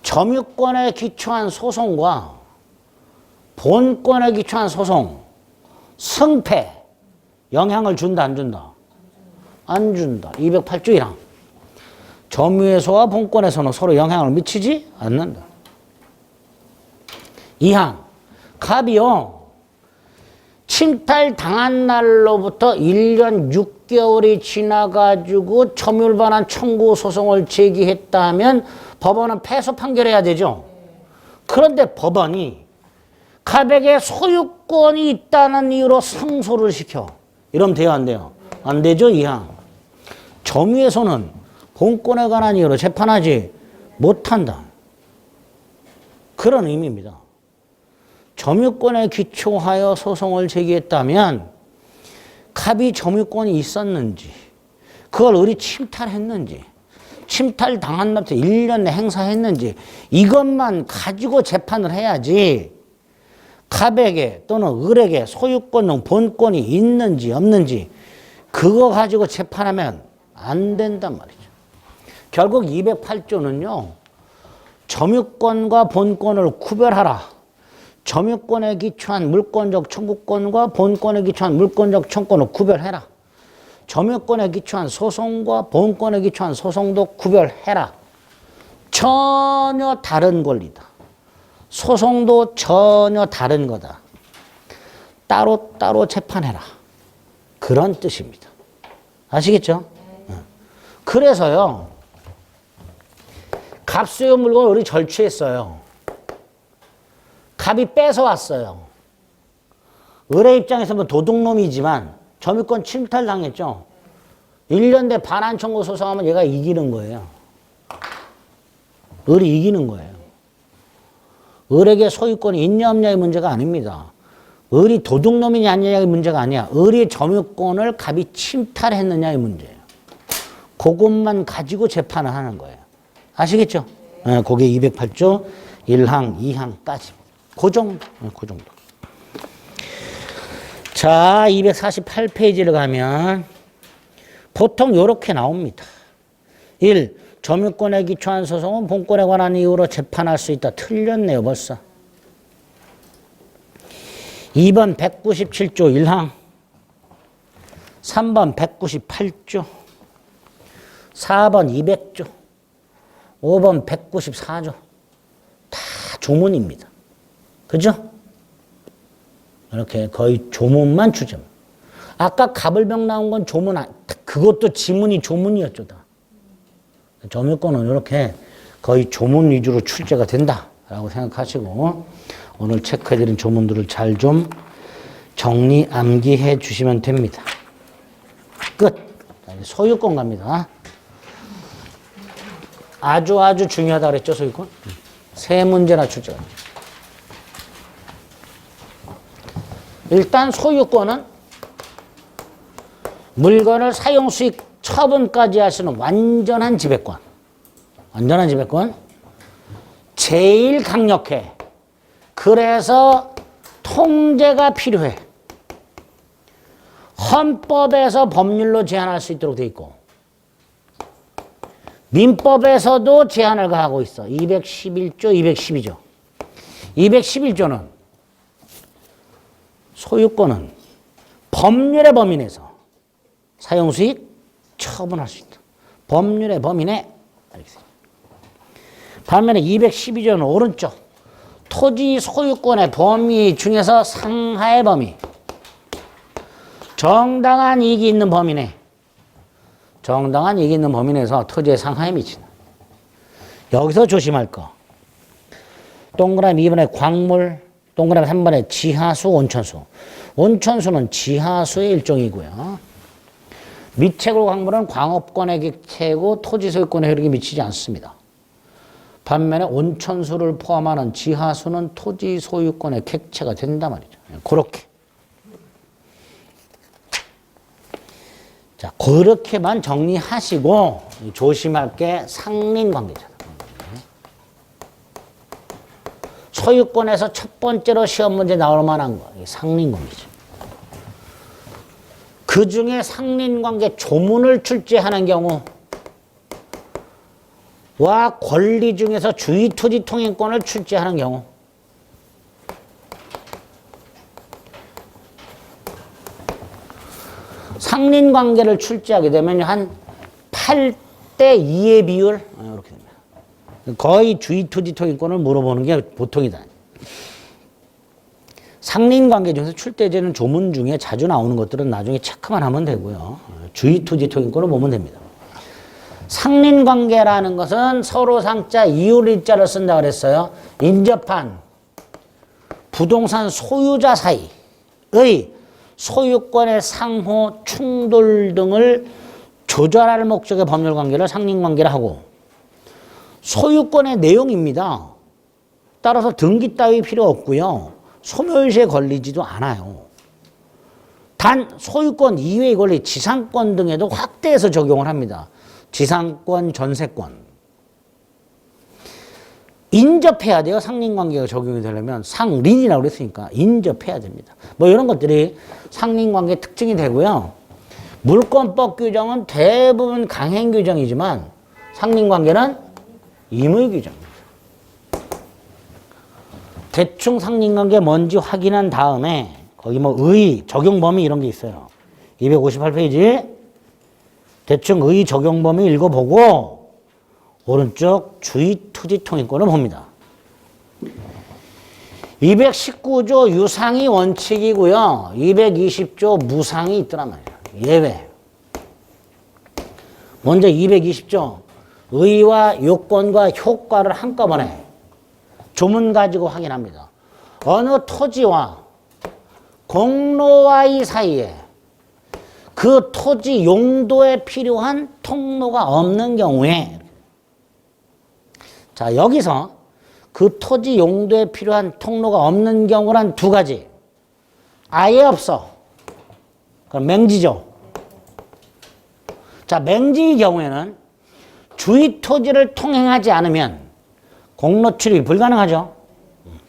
[SPEAKER 1] 점유권에 기초한 소송과 본권에 기초한 소송 승패 영향을 준다 안 준다? 안 준다. 208조 1항. 점유에서와 본권에서는 서로 영향을 미치지 않는다. 2항. 갑이요. 침탈 당한 날로부터 1년 6개월이 지나가지고 점유물 반환 청구 소송을 제기했다면 법원은 패소 판결해야 되죠. 그런데 법원이 갑에게 소유권이 있다는 이유로 승소를 시켜. 이러면 돼요, 안 돼요? 안 되죠, 이항. 점유에서는 본권에 관한 이유로 재판하지 못한다. 그런 의미입니다. 점유권에 기초하여 소송을 제기했다면 갑이 점유권이 있었는지, 그걸 을이 침탈했는지, 침탈당한 날부터 1년 내 행사했는지 이것만 가지고 재판을 해야지 갑에게 또는 을에게 소유권 등 본권이 있는지 없는지 그거 가지고 재판하면 안 된단 말이죠. 결국 208조는요. 점유권과 본권을 구별하라. 점유권에 기초한 물권적 청구권과 본권에 기초한 물권적 청구권을 구별해라. 점유권에 기초한 소송과 본권에 기초한 소송도 구별해라. 전혀 다른 권리다. 소송도 전혀 다른 거다. 따로따로 재판해라. 그런 뜻입니다. 아시겠죠? 그래서요. 갑수요 물건을 우리 절취했어요. 갑이 뺏어왔어요. 을의 입장에서 뭐 도둑놈이지만 점유권 침탈당했죠. 1년 내 반환 청구 소송하면 얘가 이기는 거예요. 을이 이기는 거예요. 을에게 소유권이 있냐 없냐의 문제가 아닙니다. 을이 도둑놈이냐 아니냐의 문제가 아니야. 을이 점유권을 갑이 침탈했느냐의 문제예요. 그것만 가지고 재판을 하는 거예요. 아시겠죠? 네, 그게 208조 1항, 2항까지. 그 정도. 그 정도. 자, 248페이지를 가면 보통 이렇게 나옵니다. 1. 점유권에 기초한 소송은 본권에 관한 이유로 재판할 수 있다. 틀렸네요, 벌써. 2번 197조 1항. 3번 198조. 4번 200조. 5번 194조. 다 조문입니다. 그죠? 이렇게 거의 조문만 추정. 아까 가불병 나온 건 조문, 그것도 지문이 조문이었죠. 다. 점유권은 이렇게 거의 조문 위주로 출제가 된다라고 생각하시고 오늘 체크해드린 조문들을 잘 좀 정리, 암기해 주시면 됩니다. 끝. 소유권 갑니다. 아주 중요하다 그랬죠, 소유권? 세 문제나 출제가. 일단 소유권은 물건을 사용, 수익, 처분까지 할 수 있는 완전한 지배권. 완전한 지배권. 제일 강력해. 그래서 통제가 필요해. 헌법에서 법률로 제한할 수 있도록 돼 있고 민법에서도 제한을 가하고 있어. 211조, 212조. 211조는 소유권은 법률의 범위 내에서 사용수익 처분할 수 있다. 법률의 범위 내. 반면에 212조는 오른쪽. 토지 소유권의 범위 중에서 상하의 범위. 정당한 이익이 있는 범위 내. 정당한 이익이 있는 범위 내에서 토지의 상하에 미친다. 여기서 조심할 거. 동그라미 2번에 광물, 동그라미 3번에 지하수, 온천수. 온천수는 지하수의 일종이고요. 미채굴 광물은 광업권의 객체고 토지 소유권의 효력이 미치지 않습니다. 반면에 온천수를 포함하는 지하수는 토지 소유권의 객체가 된단 말이죠. 그렇게. 자, 그렇게만 정리하시고 조심할 게 상린관계자다. 소유권에서 첫 번째로 시험 문제 나올 만한 거, 상린관계죠. 그 중에 상린관계 조문을 출제하는 경우와 권리 중에서 주의토지통행권을 출제하는 경우 상린관계를 출제하게 되면 한 8대 2의 비율 이렇게 됩니다. 거의 주의토지통행권을 물어보는 게 보통이다. 상린관계 중에서 출제되는 조문 중에 자주 나오는 것들은 나중에 체크만 하면 되고요. 주의토지통행권을 보면 됩니다. 상린관계라는 것은 서로 상자 이율일자를 쓴다 그랬어요. 인접한 부동산 소유자 사이의 소유권의 상호 충돌 등을 조절할 목적의 법률관계를 상린관계라 하고 소유권의 내용입니다. 따라서 등기 따위 필요 없고요. 소멸시에 걸리지도 않아요. 단 소유권 이외의 권리, 지상권 등에도 확대해서 적용을 합니다. 지상권, 전세권. 인접해야 돼요. 상린관계가 적용이 되려면. 상린이라고 그랬으니까 인접해야 됩니다. 뭐 이런 것들이 상린관계 특징이 되고요. 물권법 규정은 대부분 강행 규정이지만 상린관계는 임의 규정입니다. 대충 상린관계 뭔지 확인한 다음에 거기 뭐 적용 범위 이런 게 있어요. 258페이지. 대충 적용 범위 읽어보고 오른쪽 주의 토지 통행권을 봅니다. 219조 유상이 원칙이고요. 220조 무상이 있더란 말이에요. 예외. 먼저 220조 의와 요건과 효과를 한꺼번에 조문 가지고 확인합니다. 어느 토지와 공로와의 사이에 그 토지 용도에 필요한 통로가 없는 경우에 자 여기서 그 토지 용도에 필요한 통로가 없는 경우란 두 가지. 아예 없어. 그럼 맹지죠. 자 맹지의 경우에는 주의 토지를 통행하지 않으면 공로 출입이 불가능하죠.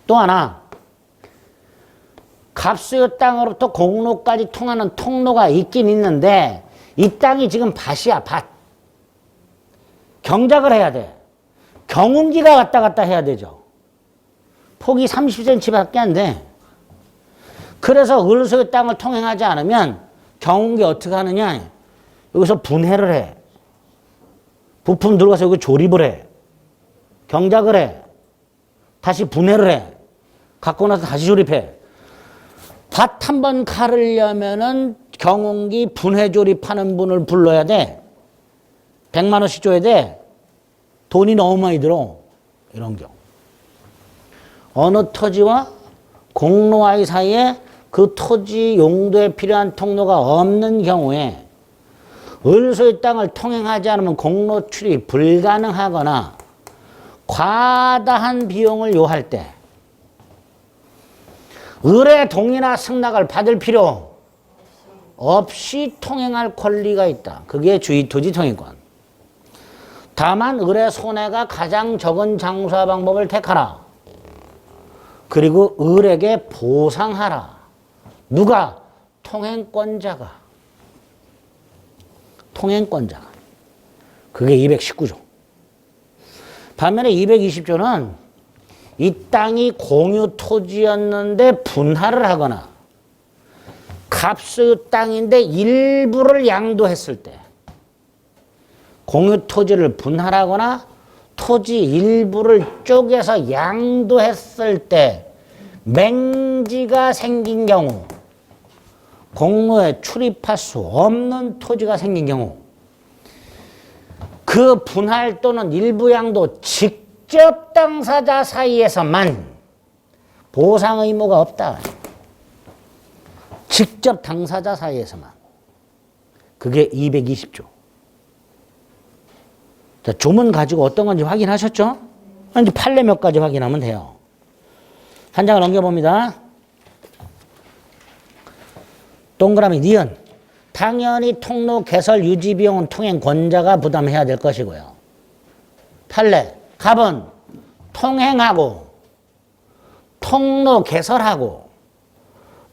[SPEAKER 1] 또 하나 갑수요 땅으로부터 공로까지 통하는 통로가 있긴 있는데 이 땅이 지금 밭이야, 밭. 경작을 해야 돼. 경운기가 왔다 갔다 해야 되죠. 폭이 30cm밖에 안 돼. 그래서 을소유 땅을 통행하지 않으면 경운기 어떻게 하느냐. 여기서 분해를 해. 부품 들어가서 여기 조립을 해. 경작을 해. 다시 분해를 해. 갖고 나서 다시 조립해. 밭 한 번 가르려면은 경운기 분해 조립하는 분을 불러야 돼. 100만 원씩 줘야 돼. 돈이 너무 많이 들어. 이런 경우. 어느 토지와 공로와의 사이에 그 토지 용도에 필요한 통로가 없는 경우에 을소유 땅을 통행하지 않으면 공로 출입이 불가능하거나 과다한 비용을 요할 때 을의 동의나 승낙을 받을 필요 없이 통행할 권리가 있다. 그게 주의토지 통행권. 다만 을의 손해가 가장 적은 장수화 방법을 택하라. 그리고 을에게 보상하라. 누가? 통행권자가. 통행권자가. 그게 219조. 반면에 220조는 이 땅이 공유 토지였는데 분할을 하거나 갑수 땅인데 일부를 양도했을 때 공유 토지를 분할하거나 토지 일부를 쪼개서 양도했을 때 맹지가 생긴 경우 공로에 출입할 수 없는 토지가 생긴 경우 그 분할 또는 일부 양도 직접 당사자 사이에서만 보상 의무가 없다. 직접 당사자 사이에서만. 그게 220조. 자, 조문 가지고 어떤 건지 확인하셨죠? 이제 판례 몇 가지 확인하면 돼요. 한 장을 넘겨봅니다. 동그라미 니은. 당연히 통로 개설 유지 비용은 통행 권자가 부담해야 될 것이고요. 판례. 갑은 통행하고 통로 개설하고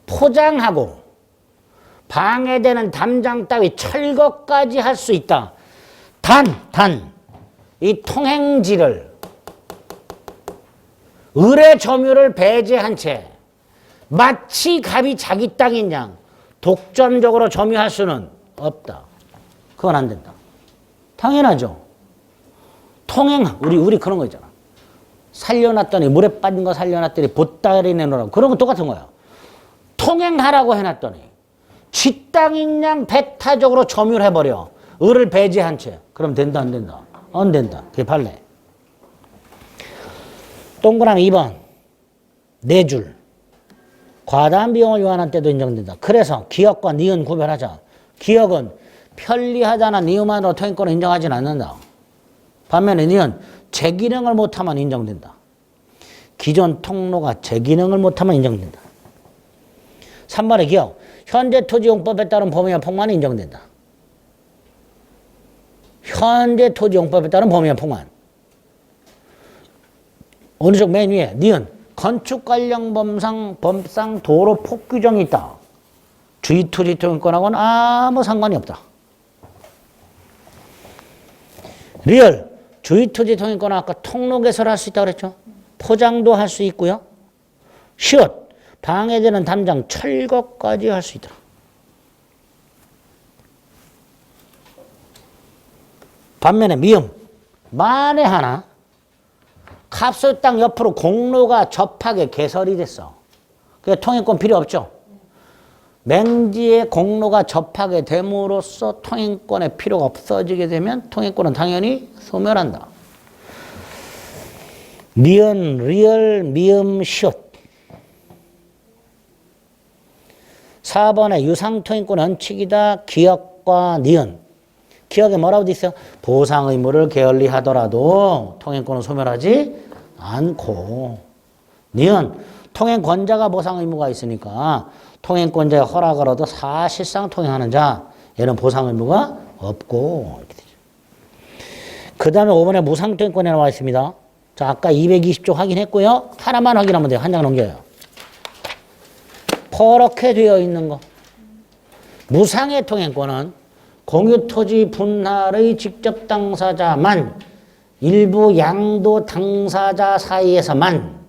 [SPEAKER 1] 포장하고 방해되는 담장 따위 철거까지 할 수 있다. 단 이 통행지를 을의 점유를 배제한 채 마치 갑이 자기 땅인 양 독점적으로 점유할 수는 없다. 그건 안 된다. 당연하죠. 통행, 우리 그런 거 있잖아. 살려놨더니, 물에 빠진 거 살려놨더니 보따리 내놓으라고. 그런 거 똑같은 거야. 통행하라고 해놨더니, 지 땅인 양 배타적으로 점유를 해버려. 을을 배제한 채. 그럼 된다, 안 된다? 안 된다. 그게 판례. 동그라미 2번. 네 줄. 과다한 비용을 요한할 때도 인정된다. 그래서 기역과 니은 구별하자. 기역은 편리하다나 니은만으로 통행권을 인정하진 않는다. 반면에 니은 제기능을 못하면 인정된다. 기존 통로가 제기능을 못하면 인정된다. 3번의 기역, 현재 토지용법에 따른 범위와 폭만은 인정된다. 현재 토지용법에 따른 범위와 폭만. 어느 쪽 맨 위에 니은, 건축 관련 법상 도로 폭 규정이 있다. 주의 토지 통행권하고는 아무 상관이 없다. 리얼, 주의 토지 통행권은 아까 통로 개설을 할 수 있다고 그랬죠. 포장도 할 수 있고요. 시옷, 방해되는 담장 철거까지 할 수 있다. 반면에 미음, 만에 하나 갑소 땅 옆으로 공로가 접하게 개설이 됐어. 그게 통행권 필요 없죠. 맹지에 공로가 접하게 됨으로써 통행권의 필요가 없어지게 되면 통행권은 당연히 소멸한다. 미은, 리얼, 미음, 시옷. 4번에 유상통행권 원칙이다. 기역과 니은. 기역에 뭐라고 돼 있어요? 보상 의무를 게을리하더라도 통행권은 소멸하지 않고. 니은, 통행권자가 보상 의무가 있으니까 통행권자의 허락을 얻어 사실상 통행하는 자, 얘는 보상 의무가 없고. 이렇게 되죠. 그 다음에 5번에 무상통행권에 나와 있습니다. 자, 아까 220조 확인했고요. 하나만 확인하면 돼요. 한 장 넘겨요. 그렇게 되어 있는 거. 무상의 통행권은 공유토지 분할의 직접 당사자만, 일부 양도 당사자 사이에서만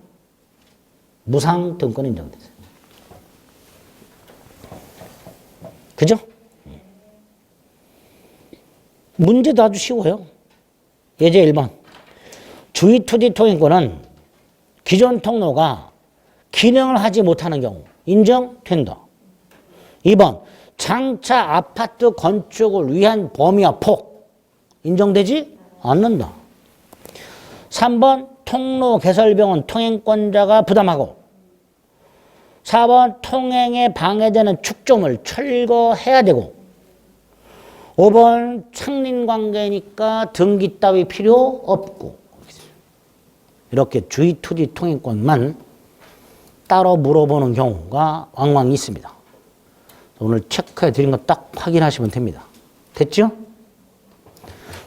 [SPEAKER 1] 무상통행권이 인정됐어요. 그죠? 문제도 아주 쉬워요. 예제 1번. 주의토지 통행권은 기존 통로가 기능을 하지 못하는 경우 인정된다. 2번. 장차 아파트 건축을 위한 범위와 폭 인정되지 않는다. 3번. 통로 개설비용은 통행권자가 부담하고. 4번. 통행에 방해되는 축조물 철거해야 되고. 5번. 상린관계니까 등기 따위 필요 없고. 이렇게 주의토지 통행권만 따로 물어보는 경우가 왕왕 있습니다. 오늘 체크해 드린 거 딱 확인하시면 됩니다. 됐죠?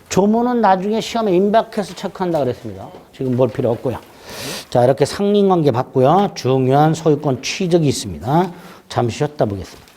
[SPEAKER 1] 조문은 나중에 시험에 임박해서 체크한다 그랬습니다. 지금 볼 필요 없고요. 자, 이렇게 상린관계 봤고요. 중요한 소유권 취득이 있습니다. 잠시 쉬었다 보겠습니다.